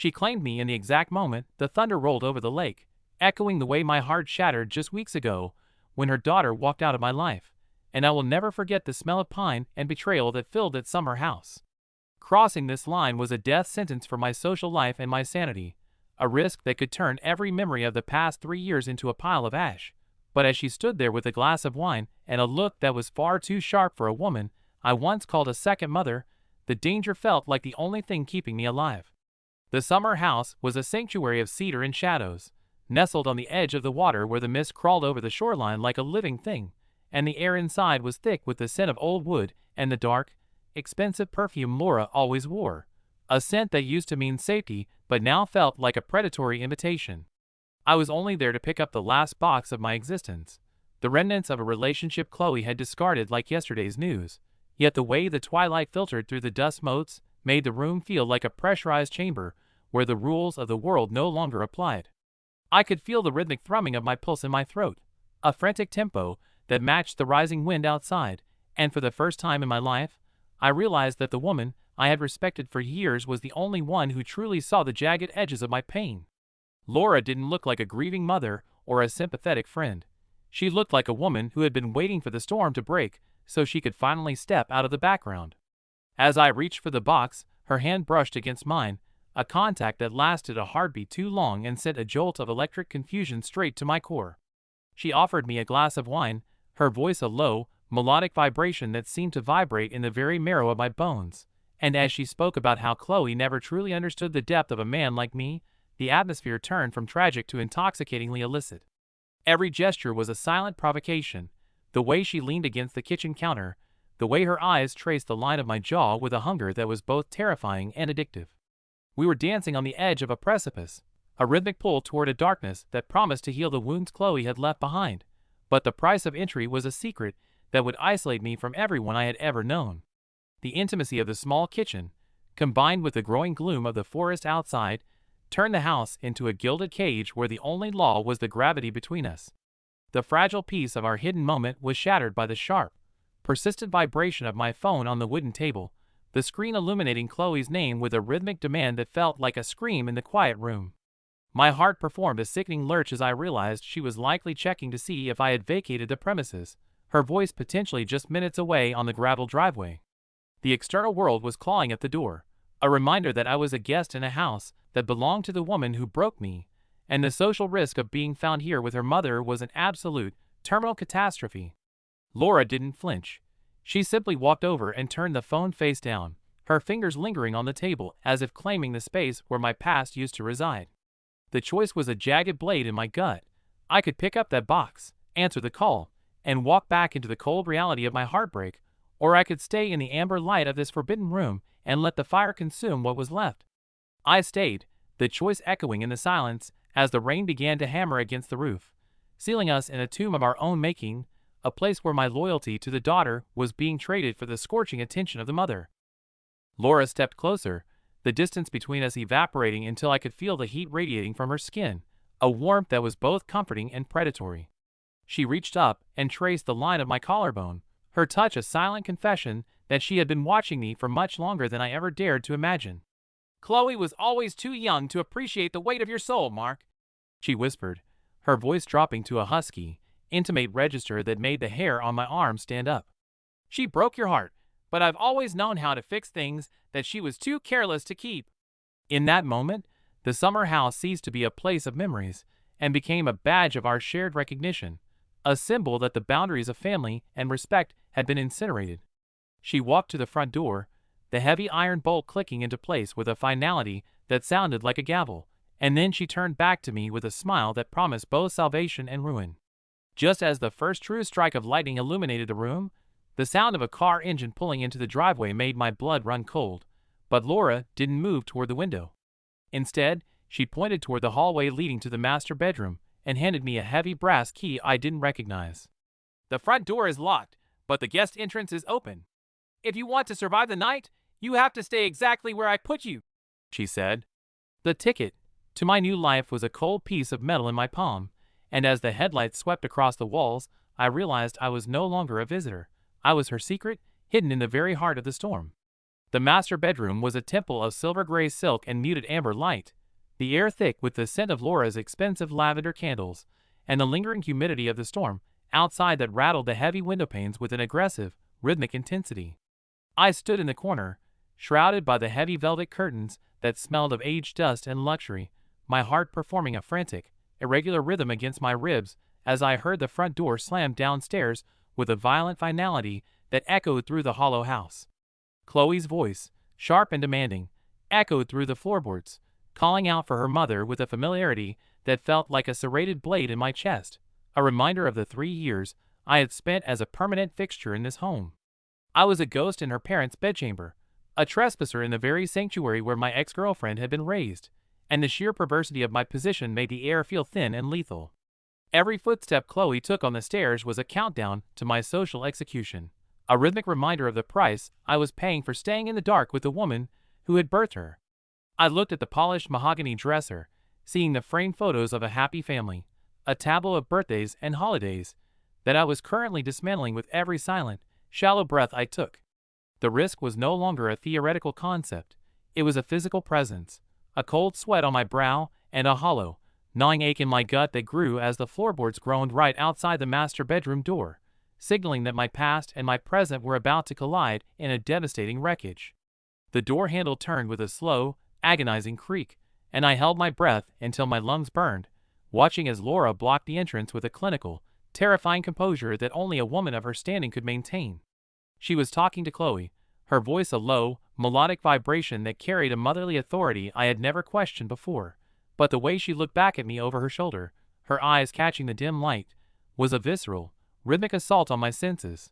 She claimed me in the exact moment the thunder rolled over the lake, echoing the way my heart shattered just weeks ago when her daughter walked out of my life, and I will never forget the smell of pine and betrayal that filled that summer house. Crossing this line was a death sentence for my social life and my sanity, a risk that could turn every memory of the past 3 years into a pile of ash. But as she stood there with a glass of wine and a look that was far too sharp for a woman I once called a second mother, the danger felt like the only thing keeping me alive. The summer house was a sanctuary of cedar and shadows, nestled on the edge of the water where the mist crawled over the shoreline like a living thing, and the air inside was thick with the scent of old wood and the dark, expensive perfume Laura always wore, a scent that used to mean safety but now felt like a predatory invitation. I was only there to pick up the last box of my existence, the remnants of a relationship Chloe had discarded like yesterday's news, yet the way the twilight filtered through the dust motes made the room feel like a pressurized chamber where the rules of the world no longer applied. I could feel the rhythmic thrumming of my pulse in my throat, a frantic tempo that matched the rising wind outside, and for the first time in my life, I realized that the woman I had respected for years was the only one who truly saw the jagged edges of my pain. Laura didn't look like a grieving mother or a sympathetic friend. She looked like a woman who had been waiting for the storm to break so she could finally step out of the background. As I reached for the box, her hand brushed against mine, a contact that lasted a heartbeat too long and sent a jolt of electric confusion straight to my core. She offered me a glass of wine, her voice a low, melodic vibration that seemed to vibrate in the very marrow of my bones, and as she spoke about how Chloe never truly understood the depth of a man like me, the atmosphere turned from tragic to intoxicatingly illicit. Every gesture was a silent provocation, the way she leaned against the kitchen counter, the way her eyes traced the line of my jaw with a hunger that was both terrifying and addictive. We were dancing on the edge of a precipice, a rhythmic pull toward a darkness that promised to heal the wounds Chloe had left behind, but the price of entry was a secret that would isolate me from everyone I had ever known. The intimacy of the small kitchen, combined with the growing gloom of the forest outside, turned the house into a gilded cage where the only law was the gravity between us. The fragile peace of our hidden moment was shattered by the sharp, persistent vibration of my phone on the wooden table, the screen illuminating Chloe's name with a rhythmic demand that felt like a scream in the quiet room. My heart performed a sickening lurch as I realized she was likely checking to see if I had vacated the premises, her voice potentially just minutes away on the gravel driveway. The external world was clawing at the door, a reminder that I was a guest in a house that belonged to the woman who broke me, and the social risk of being found here with her mother was an absolute, terminal catastrophe. Laura didn't flinch. She simply walked over and turned the phone face down, her fingers lingering on the table as if claiming the space where my past used to reside. The choice was a jagged blade in my gut. I could pick up that box, answer the call, and walk back into the cold reality of my heartbreak, or I could stay in the amber light of this forbidden room and let the fire consume what was left. I stayed, the choice echoing in the silence as the rain began to hammer against the roof, sealing us in a tomb of our own making, a place where my loyalty to the daughter was being traded for the scorching attention of the mother. Laura stepped closer, the distance between us evaporating until I could feel the heat radiating from her skin, a warmth that was both comforting and predatory. She reached up and traced the line of my collarbone, her touch a silent confession that she had been watching me for much longer than I ever dared to imagine. "Chloe was always too young to appreciate the weight of your soul, Mark," she whispered, her voice dropping to a husky, intimate register that made the hair on my arm stand up. "She broke your heart, but I've always known how to fix things that she was too careless to keep." In that moment, the summer house ceased to be a place of memories and became a badge of our shared recognition, a symbol that the boundaries of family and respect had been incinerated. She walked to the front door, the heavy iron bolt clicking into place with a finality that sounded like a gavel, and then she turned back to me with a smile that promised both salvation and ruin. Just as the first true strike of lightning illuminated the room, the sound of a car engine pulling into the driveway made my blood run cold, but Laura didn't move toward the window. Instead, she pointed toward the hallway leading to the master bedroom and handed me a heavy brass key I didn't recognize. "The front door is locked, but the guest entrance is open. If you want to survive the night, you have to stay exactly where I put you," she said. The ticket to my new life was a cold piece of metal in my palm, and as the headlights swept across the walls, I realized I was no longer a visitor. I was her secret, hidden in the very heart of the storm. The master bedroom was a temple of silver gray silk and muted amber light, the air thick with the scent of Laura's expensive lavender candles, and the lingering humidity of the storm outside that rattled the heavy windowpanes with an aggressive, rhythmic intensity. I stood in the corner, shrouded by the heavy velvet curtains that smelled of aged dust and luxury, my heart performing a frantic, irregular rhythm against my ribs as I heard the front door slam downstairs with a violent finality that echoed through the hollow house. Chloe's voice, sharp and demanding, echoed through the floorboards, calling out for her mother with a familiarity that felt like a serrated blade in my chest, a reminder of the 3 years I had spent as a permanent fixture in this home. I was a ghost in her parents' bedchamber, a trespasser in the very sanctuary where my ex-girlfriend had been raised, and the sheer perversity of my position made the air feel thin and lethal. Every footstep Chloe took on the stairs was a countdown to my social execution, a rhythmic reminder of the price I was paying for staying in the dark with the woman who had birthed her. I looked at the polished mahogany dresser, seeing the framed photos of a happy family, a tableau of birthdays and holidays, that I was currently dismantling with every silent, shallow breath I took. The risk was no longer a theoretical concept, it was a physical presence, a cold sweat on my brow and a hollow, gnawing ache in my gut that grew as the floorboards groaned right outside the master bedroom door, signaling that my past and my present were about to collide in a devastating wreckage. The door handle turned with a slow, agonizing creak, and I held my breath until my lungs burned, watching as Laura blocked the entrance with a clinical, terrifying composure that only a woman of her standing could maintain. She was talking to Chloe, her voice a low, melodic vibration that carried a motherly authority I had never questioned before, but the way she looked back at me over her shoulder, her eyes catching the dim light, was a visceral, rhythmic assault on my senses.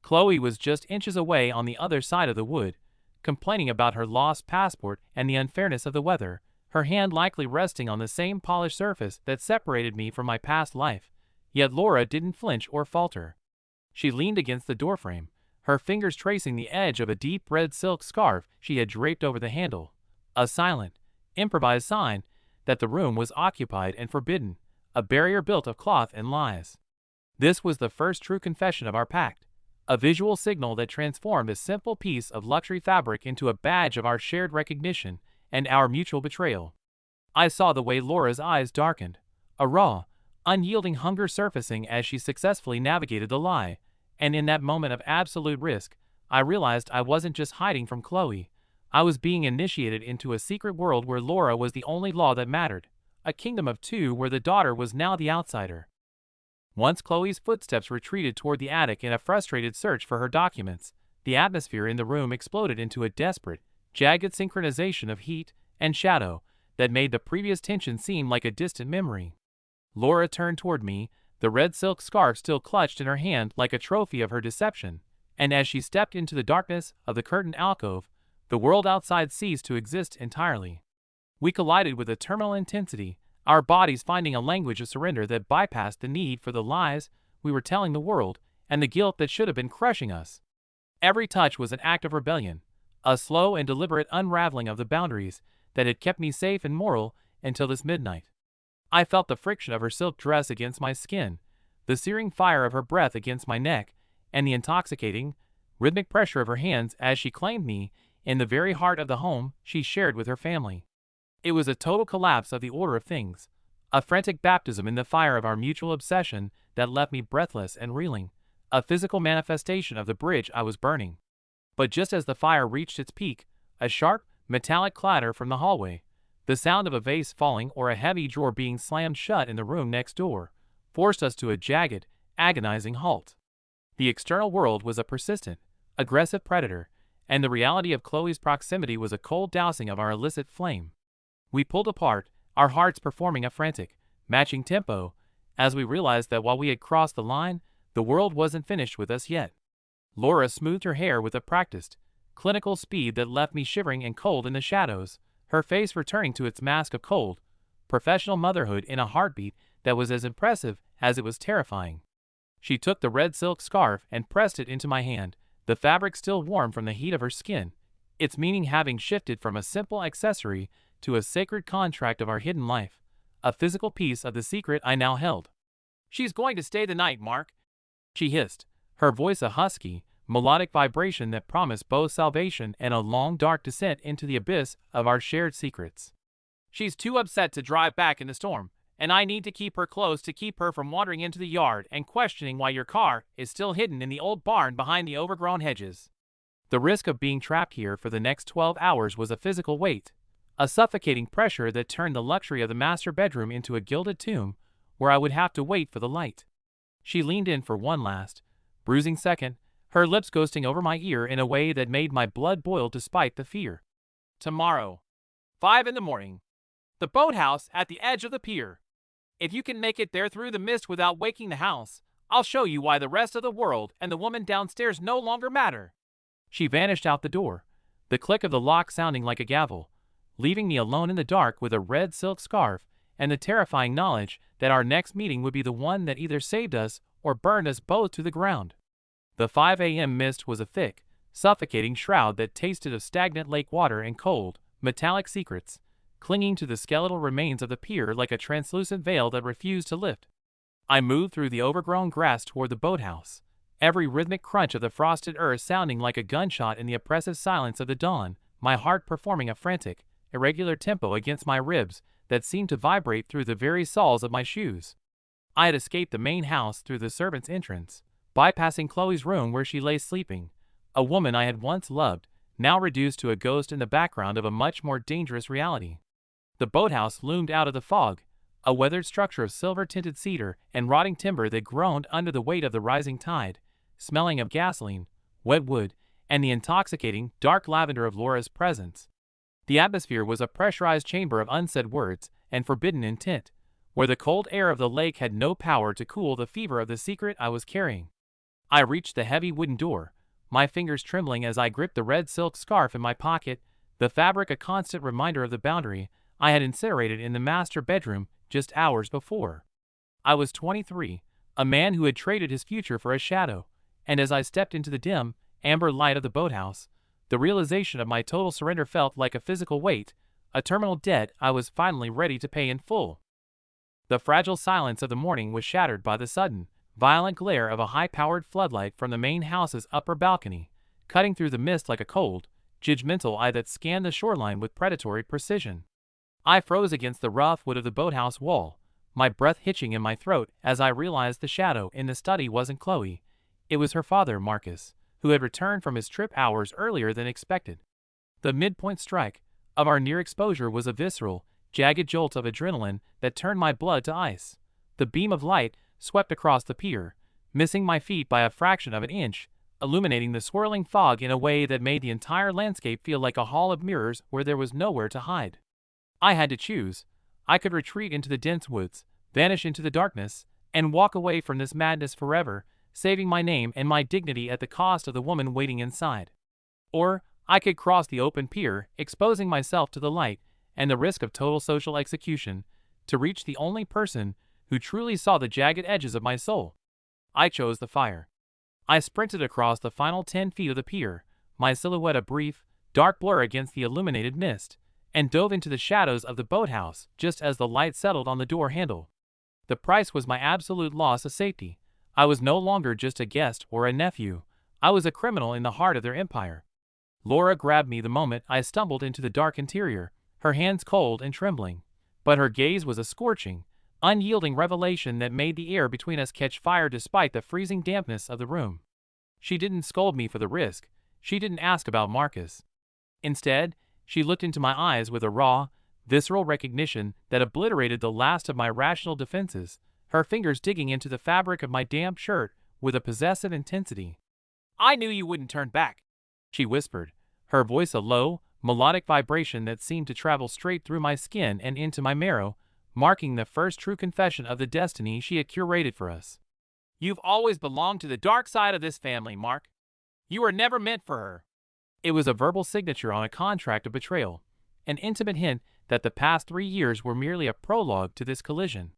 Chloe was just inches away on the other side of the wood, complaining about her lost passport and the unfairness of the weather, her hand likely resting on the same polished surface that separated me from my past life. Yet Laura didn't flinch or falter. She leaned against the doorframe, her fingers tracing the edge of a deep red silk scarf she had draped over the handle, a silent, improvised sign that the room was occupied and forbidden, a barrier built of cloth and lies. This was the first true confession of our pact, a visual signal that transformed a simple piece of luxury fabric into a badge of our shared recognition and our mutual betrayal. I saw the way Laura's eyes darkened, a raw, unyielding hunger surfacing as she successfully navigated the lie, and in that moment of absolute risk, I realized I wasn't just hiding from Chloe. I was being initiated into a secret world where Laura was the only law that mattered, a kingdom of two where the daughter was now the outsider. Once Chloe's footsteps retreated toward the attic in a frustrated search for her documents, the atmosphere in the room exploded into a desperate, jagged synchronization of heat and shadow that made the previous tension seem like a distant memory. Laura turned toward me, the red silk scarf still clutched in her hand like a trophy of her deception, and as she stepped into the darkness of the curtained alcove, the world outside ceased to exist entirely. We collided with a terminal intensity, our bodies finding a language of surrender that bypassed the need for the lies we were telling the world and the guilt that should have been crushing us. Every touch was an act of rebellion, a slow and deliberate unraveling of the boundaries that had kept me safe and moral until this midnight. I felt the friction of her silk dress against my skin, the searing fire of her breath against my neck, and the intoxicating, rhythmic pressure of her hands as she claimed me in the very heart of the home she shared with her family. It was a total collapse of the order of things, a frantic baptism in the fire of our mutual obsession that left me breathless and reeling, a physical manifestation of the bridge I was burning. But just as the fire reached its peak, a sharp, metallic clatter from the hallway, the sound of a vase falling or a heavy drawer being slammed shut in the room next door, forced us to a jagged, agonizing halt. The external world was a persistent, aggressive predator, and the reality of Chloe's proximity was a cold dousing of our illicit flame. We pulled apart, our hearts performing a frantic, matching tempo, as we realized that while we had crossed the line, the world wasn't finished with us yet. Laura smoothed her hair with a practiced, clinical speed that left me shivering and cold in the shadows, her face returning to its mask of cold, professional motherhood in a heartbeat that was as impressive as it was terrifying. She took the red silk scarf and pressed it into my hand, the fabric still warm from the heat of her skin, its meaning having shifted from a simple accessory to a sacred contract of our hidden life, a physical piece of the secret I now held. "She's going to stay the night, Mark," she hissed, her voice a husky, melodic vibration that promised both salvation and a long dark descent into the abyss of our shared secrets. She's too upset to drive back in the storm, and I need to keep her close to keep her from wandering into the yard and questioning why your car is still hidden in the old barn behind the overgrown hedges. The risk of being trapped here for the next 12 hours was a physical weight, a suffocating pressure that turned the luxury of the master bedroom into a gilded tomb where I would have to wait for the light. She leaned in for one last, bruising second, her lips ghosting over my ear in a way that made my blood boil despite the fear. Tomorrow, 5 in the morning. The boathouse at the edge of the pier. If you can make it there through the mist without waking the house, I'll show you why the rest of the world and the woman downstairs no longer matter. She vanished out the door, the click of the lock sounding like a gavel, leaving me alone in the dark with a red silk scarf and the terrifying knowledge that our next meeting would be the one that either saved us or burned us both to the ground. The 5 a.m. mist was a thick, suffocating shroud that tasted of stagnant lake water and cold, metallic secrets, clinging to the skeletal remains of the pier like a translucent veil that refused to lift. I moved through the overgrown grass toward the boathouse, every rhythmic crunch of the frosted earth sounding like a gunshot in the oppressive silence of the dawn, my heart performing a frantic, irregular tempo against my ribs that seemed to vibrate through the very soles of my shoes. I had escaped the main house through the servants' entrance, bypassing Chloe's room where she lay sleeping, a woman I had once loved, now reduced to a ghost in the background of a much more dangerous reality. The boathouse loomed out of the fog, a weathered structure of silver-tinted cedar and rotting timber that groaned under the weight of the rising tide, smelling of gasoline, wet wood, and the intoxicating, dark lavender of Laura's presence. The atmosphere was a pressurized chamber of unsaid words and forbidden intent, where the cold air of the lake had no power to cool the fever of the secret I was carrying. I reached the heavy wooden door, my fingers trembling as I gripped the red silk scarf in my pocket, the fabric a constant reminder of the boundary I had incinerated in the master bedroom just hours before. I was 23, a man who had traded his future for a shadow, and as I stepped into the dim, amber light of the boathouse, the realization of my total surrender felt like a physical weight, a terminal debt I was finally ready to pay in full. The fragile silence of the morning was shattered by the sudden, violent glare of a high-powered floodlight from the main house's upper balcony, cutting through the mist like a cold, judgmental eye that scanned the shoreline with predatory precision. I froze against the rough wood of the boathouse wall, my breath hitching in my throat as I realized the shadow in the study wasn't Chloe. It was her father, Marcus, who had returned from his trip hours earlier than expected. The midpoint strike of our near exposure was a visceral, jagged jolt of adrenaline that turned my blood to ice. The beam of light swept across the pier, missing my feet by a fraction of an inch, illuminating the swirling fog in a way that made the entire landscape feel like a hall of mirrors where there was nowhere to hide. I had to choose. I could retreat into the dense woods, vanish into the darkness, and walk away from this madness forever, saving my name and my dignity at the cost of the woman waiting inside. Or I could cross the open pier, exposing myself to the light and the risk of total social execution, to reach the only person who truly saw the jagged edges of my soul. I chose the fire. I sprinted across the final 10 feet of the pier, my silhouette a brief, dark blur against the illuminated mist, and dove into the shadows of the boathouse just as the light settled on the door handle. The price was my absolute loss of safety. I was no longer just a guest or a nephew. I was a criminal in the heart of their empire. Laura grabbed me the moment I stumbled into the dark interior, her hands cold and trembling. But her gaze was a scorching, unyielding revelation that made the air between us catch fire despite the freezing dampness of the room. She didn't scold me for the risk. She didn't ask about Marcus. Instead, she looked into my eyes with a raw, visceral recognition that obliterated the last of my rational defenses, her fingers digging into the fabric of my damp shirt with a possessive intensity. "I knew you wouldn't turn back," she whispered, her voice a low, melodic vibration that seemed to travel straight through my skin and into my marrow, marking the first true confession of the destiny she had curated for us. "You've always belonged to the dark side of this family, Mark. You were never meant for her." It was a verbal signature on a contract of betrayal, an intimate hint that the past 3 years were merely a prologue to this collision.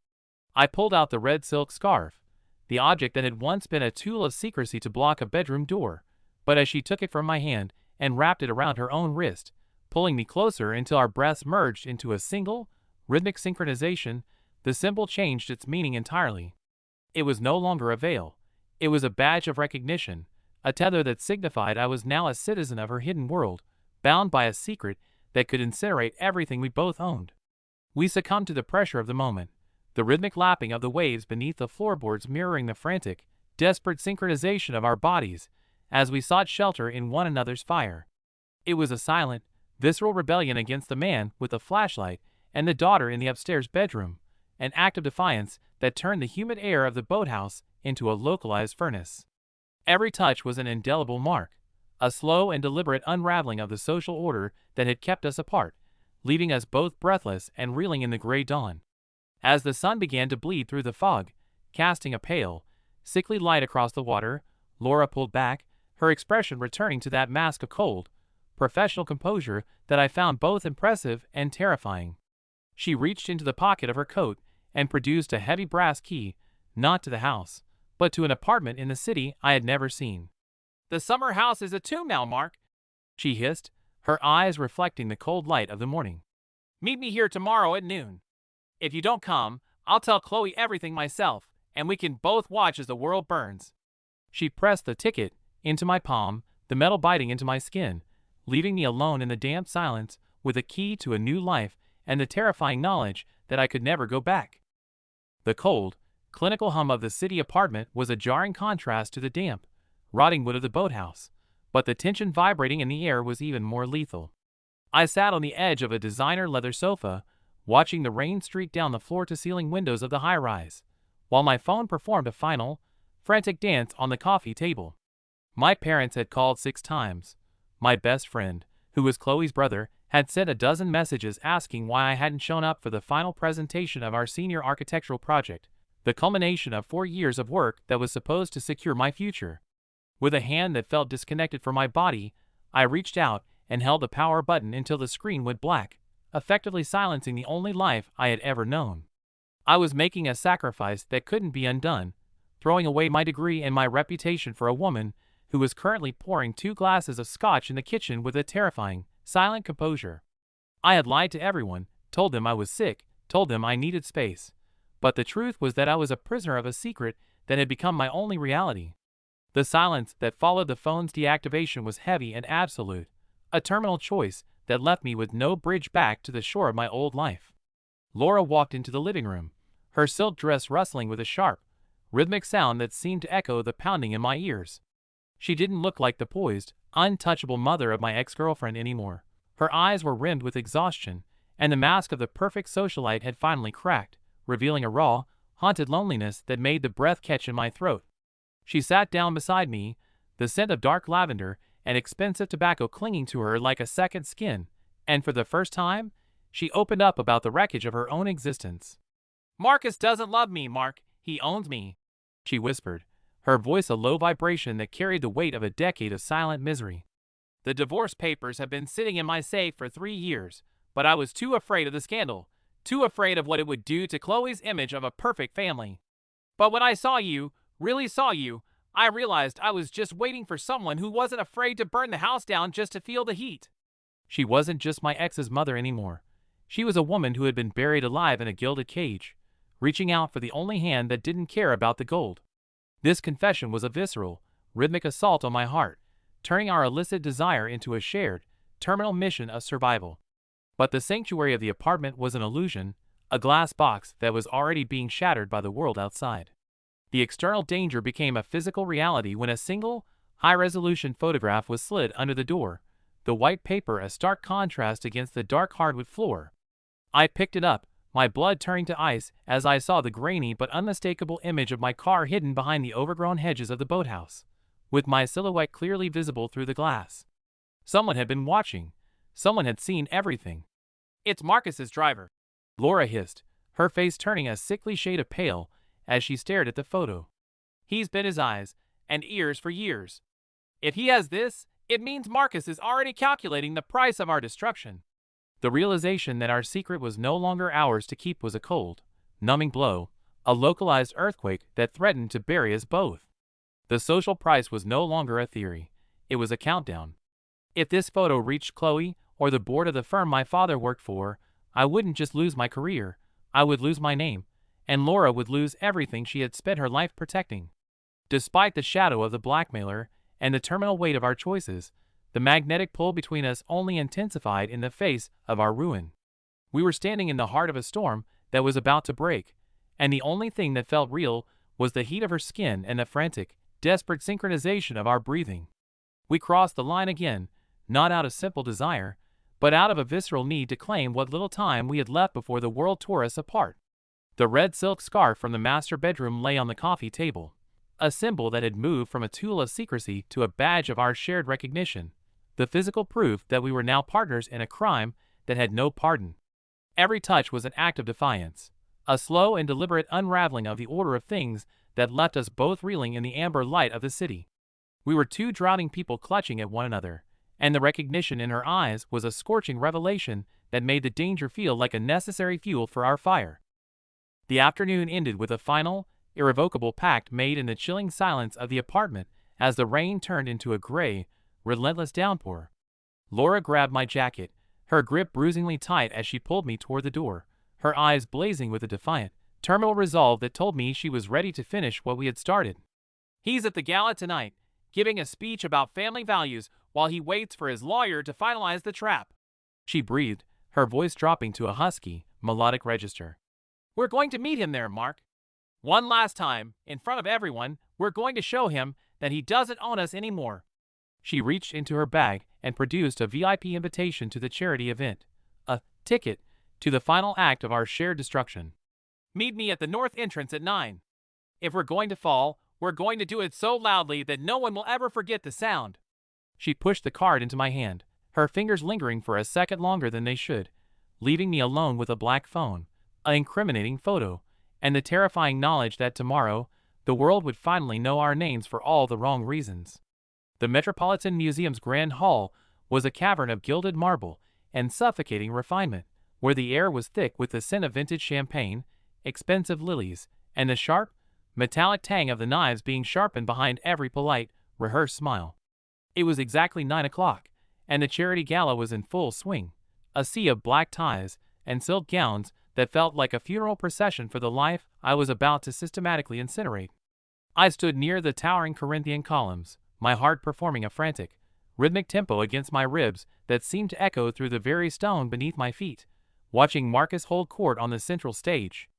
I pulled out the red silk scarf, the object that had once been a tool of secrecy to block a bedroom door, but as she took it from my hand and wrapped it around her own wrist, pulling me closer until our breaths merged into a single, rhythmic synchronization, the symbol changed its meaning entirely. It was no longer a veil. It was a badge of recognition, a tether that signified I was now a citizen of her hidden world, bound by a secret that could incinerate everything we both owned. We succumbed to the pressure of the moment, the rhythmic lapping of the waves beneath the floorboards mirroring the frantic, desperate synchronization of our bodies as we sought shelter in one another's fire. It was a silent, visceral rebellion against the man with the flashlight and the daughter in the upstairs bedroom, an act of defiance that turned the humid air of the boathouse into a localized furnace. Every touch was an indelible mark, a slow and deliberate unraveling of the social order that had kept us apart, leaving us both breathless and reeling in the gray dawn. As the sun began to bleed through the fog, casting a pale, sickly light across the water, Laura pulled back, her expression returning to that mask of cold, professional composure that I found both impressive and terrifying. She reached into the pocket of her coat and produced a heavy brass key, not to the house, but to an apartment in the city I had never seen. "The summer house is a tomb now, Mark," she hissed, her eyes reflecting the cold light of the morning. "Meet me here tomorrow at noon. If you don't come, I'll tell Chloe everything myself, and we can both watch as the world burns." She pressed the ticket into my palm, the metal biting into my skin, leaving me alone in the damp silence with a key to a new life and the terrifying knowledge that I could never go back. The cold, clinical hum of the city apartment was a jarring contrast to the damp, rotting wood of the boathouse, but the tension vibrating in the air was even more lethal. I sat on the edge of a designer leather sofa, watching the rain streak down the floor-to-ceiling windows of the high-rise, while my phone performed a final, frantic dance on the coffee table. My parents had called 6 times. My best friend, who was Chloe's brother, had sent a dozen messages asking why I hadn't shown up for the final presentation of our senior architectural project, the culmination of 4 years of work that was supposed to secure my future. With a hand that felt disconnected from my body, I reached out and held the power button until the screen went black, effectively silencing the only life I had ever known. I was making a sacrifice that couldn't be undone, throwing away my degree and my reputation for a woman who was currently pouring 2 glasses of scotch in the kitchen with a terrifying, silent composure. I had lied to everyone, told them I was sick, told them I needed space. But the truth was that I was a prisoner of a secret that had become my only reality. The silence that followed the phone's deactivation was heavy and absolute, a terminal choice that left me with no bridge back to the shore of my old life. Laura walked into the living room, her silk dress rustling with a sharp, rhythmic sound that seemed to echo the pounding in my ears. She didn't look like the poised, untouchable mother of my ex-girlfriend anymore. Her eyes were rimmed with exhaustion, and the mask of the perfect socialite had finally cracked, revealing a raw, haunted loneliness that made the breath catch in my throat. She sat down beside me, the scent of dark lavender and expensive tobacco clinging to her like a second skin, and for the first time, she opened up about the wreckage of her own existence. "Marcus doesn't love me, Mark. He owns me," she whispered, her voice a low vibration that carried the weight of a decade of silent misery. "The divorce papers have been sitting in my safe for 3 years, but I was too afraid of the scandal, too afraid of what it would do to Chloe's image of a perfect family. But when I saw you, really saw you, I realized I was just waiting for someone who wasn't afraid to burn the house down just to feel the heat." She wasn't just my ex's mother anymore. She was a woman who had been buried alive in a gilded cage, reaching out for the only hand that didn't care about the gold. This confession was a visceral, rhythmic assault on my heart, turning our illicit desire into a shared, terminal mission of survival. But the sanctuary of the apartment was an illusion, a glass box that was already being shattered by the world outside. The external danger became a physical reality when a single, high-resolution photograph was slid under the door, the white paper a stark contrast against the dark hardwood floor. I picked it up, my blood turning to ice as I saw the grainy but unmistakable image of my car hidden behind the overgrown hedges of the boathouse, with my silhouette clearly visible through the glass. Someone had been watching. Someone had seen everything. "It's Marcus's driver," Laura hissed, her face turning a sickly shade of pale as she stared at the photo. "He's been his eyes and ears for years. If he has this, it means Marcus is already calculating the price of our destruction." The realization that our secret was no longer ours to keep was a cold, numbing blow, a localized earthquake that threatened to bury us both. The social price was no longer a theory. It was a countdown. If this photo reached Chloe or the board of the firm my father worked for, I wouldn't just lose my career, I would lose my name, and Laura would lose everything she had spent her life protecting. Despite the shadow of the blackmailer, and the terminal weight of our choices, the magnetic pull between us only intensified in the face of our ruin. We were standing in the heart of a storm that was about to break, and the only thing that felt real was the heat of her skin and the frantic, desperate synchronization of our breathing. We crossed the line again, not out of simple desire, but out of a visceral need to claim what little time we had left before the world tore us apart. The red silk scarf from the master bedroom lay on the coffee table, a symbol that had moved from a tool of secrecy to a badge of our shared recognition, the physical proof that we were now partners in a crime that had no pardon. Every touch was an act of defiance, a slow and deliberate unraveling of the order of things that left us both reeling in the amber light of the city. We were two drowning people clutching at one another, and the recognition in her eyes was a scorching revelation that made the danger feel like a necessary fuel for our fire. The afternoon ended with a final, irrevocable pact made in the chilling silence of the apartment as the rain turned into a gray, relentless downpour. Laura grabbed my jacket, her grip bruisingly tight as she pulled me toward the door, her eyes blazing with a defiant, terminal resolve that told me she was ready to finish what we had started. "He's at the gala tonight, giving a speech about family values while he waits for his lawyer to finalize the trap," she breathed, her voice dropping to a husky, melodic register. "We're going to meet him there, Mark. One last time, in front of everyone, we're going to show him that he doesn't own us anymore." She reached into her bag and produced a VIP invitation to the charity event, a ticket to the final act of our shared destruction. "Meet me at the north entrance at 9. If we're going to fall, we're going to do it so loudly that no one will ever forget the sound." She pushed the card into my hand, her fingers lingering for a second longer than they should, leaving me alone with a black phone, an incriminating photo, and the terrifying knowledge that tomorrow, the world would finally know our names for all the wrong reasons. The Metropolitan Museum's Grand Hall was a cavern of gilded marble and suffocating refinement, where the air was thick with the scent of vintage champagne, expensive lilies, and the sharp, metallic tang of the knives being sharpened behind every polite, rehearsed smile. It was exactly 9 o'clock, and the charity gala was in full swing, a sea of black ties and silk gowns that felt like a funeral procession for the life I was about to systematically incinerate. I stood near the towering Corinthian columns, my heart performing a frantic, rhythmic tempo against my ribs that seemed to echo through the very stone beneath my feet, watching Marcus hold court on the central stage.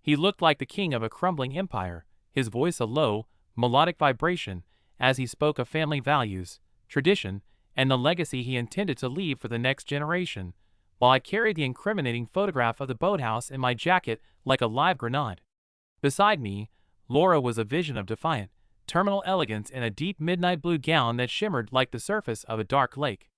He looked like the king of a crumbling empire, his voice a low, melodic vibration as he spoke of family values, tradition, and the legacy he intended to leave for the next generation, while I carried the incriminating photograph of the boathouse in my jacket like a live grenade. Beside me, Laura was a vision of defiant, terminal elegance in a deep midnight blue gown that shimmered like the surface of a dark lake.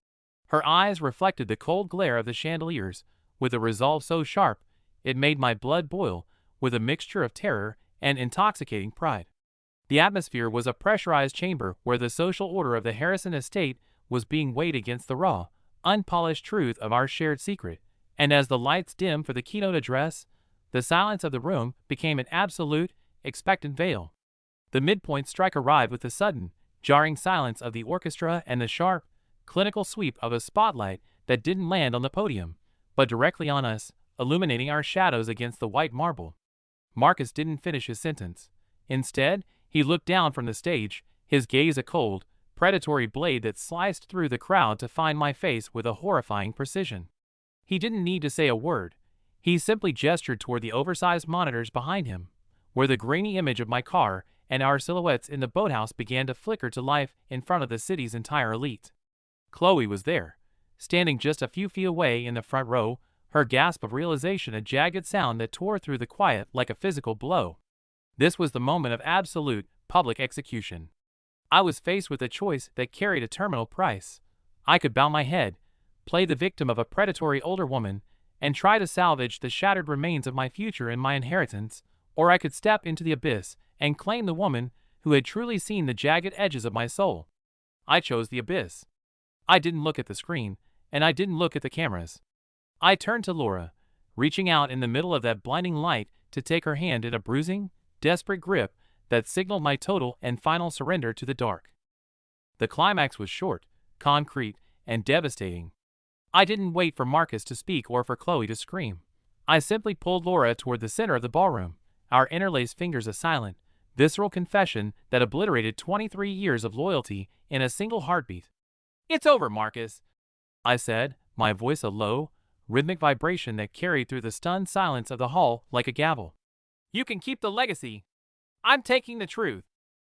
Her eyes reflected the cold glare of the chandeliers, with a resolve so sharp it made my blood boil, with a mixture of terror and intoxicating pride. The atmosphere was a pressurized chamber where the social order of the Harrison estate was being weighed against the raw, unpolished truth of our shared secret, and as the lights dimmed for the keynote address, the silence of the room became an absolute, expectant veil. The midpoint strike arrived with the sudden, jarring silence of the orchestra and the sharp, clinical sweep of a spotlight that didn't land on the podium, but directly on us, illuminating our shadows against the white marble. Marcus didn't finish his sentence. Instead, he looked down from the stage, his gaze a cold, predatory blade that sliced through the crowd to find my face with a horrifying precision. He didn't need to say a word. He simply gestured toward the oversized monitors behind him, where the grainy image of my car and our silhouettes in the boathouse began to flicker to life in front of the city's entire elite. Chloe was there, standing just a few feet away in the front row, her gasp of realization a jagged sound that tore through the quiet like a physical blow. This was the moment of absolute, public execution. I was faced with a choice that carried a terminal price. I could bow my head, play the victim of a predatory older woman, and try to salvage the shattered remains of my future and my inheritance, or I could step into the abyss and claim the woman who had truly seen the jagged edges of my soul. I chose the abyss. I didn't look at the screen, and I didn't look at the cameras. I turned to Laura, reaching out in the middle of that blinding light to take her hand in a bruising, desperate grip that signaled my total and final surrender to the dark. The climax was short, concrete, and devastating. I didn't wait for Marcus to speak or for Chloe to scream. I simply pulled Laura toward the center of the ballroom, our interlaced fingers a silent, visceral confession that obliterated 23 years of loyalty in a single heartbeat. "It's over, Marcus," I said, my voice a low, rhythmic vibration that carried through the stunned silence of the hall like a gavel. "You can keep the legacy. I'm taking the truth."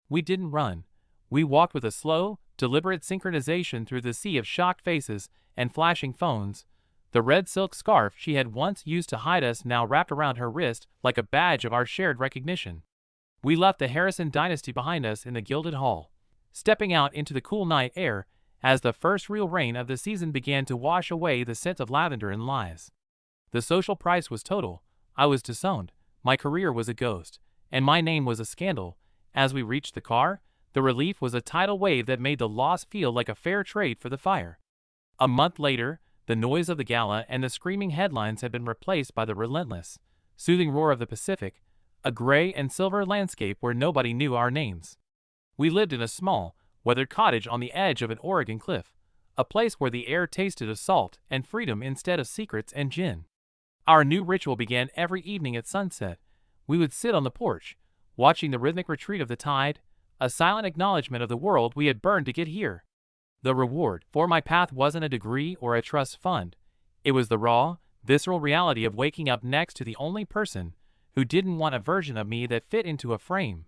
We didn't run. We walked with a slow, deliberate synchronization through the sea of shocked faces and flashing phones. The red silk scarf she had once used to hide us now wrapped around her wrist like a badge of our shared recognition. We left the Harrison dynasty behind us in the gilded hall, stepping out into the cool night air as the first real rain of the season began to wash away the scent of lavender and lies. The social price was total. I was disowned, my career was a ghost, and my name was a scandal. As we reached the car, the relief was a tidal wave that made the loss feel like a fair trade for the fire. A month later, the noise of the gala and the screaming headlines had been replaced by the relentless, soothing roar of the Pacific, a gray and silver landscape where nobody knew our names. We lived in a small, weathered cottage on the edge of an Oregon cliff, a place where the air tasted of salt and freedom instead of secrets and gin. Our new ritual began every evening at sunset. We would sit on the porch, watching the rhythmic retreat of the tide, a silent acknowledgement of the world we had burned to get here. The reward for my path wasn't a degree or a trust fund. It was the raw, visceral reality of waking up next to the only person who didn't want a version of me that fit into a frame.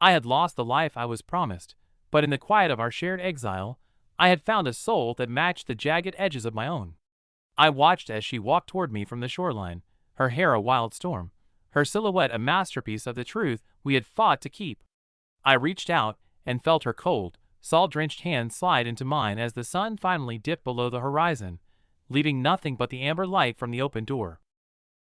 I had lost the life I was promised, but in the quiet of our shared exile, I had found a soul that matched the jagged edges of my own. I watched as she walked toward me from the shoreline, her hair a wild storm, her silhouette a masterpiece of the truth we had fought to keep. I reached out and felt her cold, salt-drenched hand slide into mine as the sun finally dipped below the horizon, leaving nothing but the amber light from the open door.